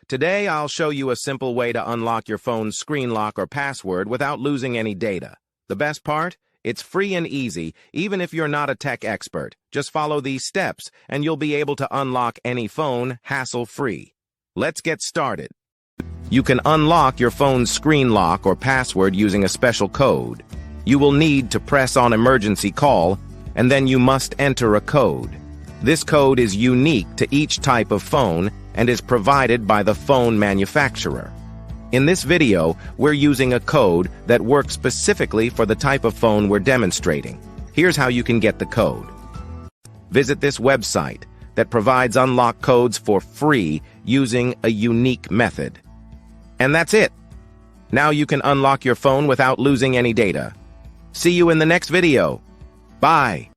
Today, I'll show you a simple way to unlock your phone's screen lock or password without losing any data. The best part? It's free and easy, even if you're not a tech expert. Just follow these steps, and you'll be able to unlock any phone hassle-free. Let's get started. You can unlock your phone's screen lock or password using a special code. You will need to press on emergency call, and then you must enter a code. This code is unique to each type of phone and is provided by the phone manufacturer. In this video, we're using a code that works specifically for the type of phone we're demonstrating. Here's how you can get the code. Visit this website that provides unlock codes for free using a unique method. And that's it. Now you can unlock your phone without losing any data. See you in the next video. Bye.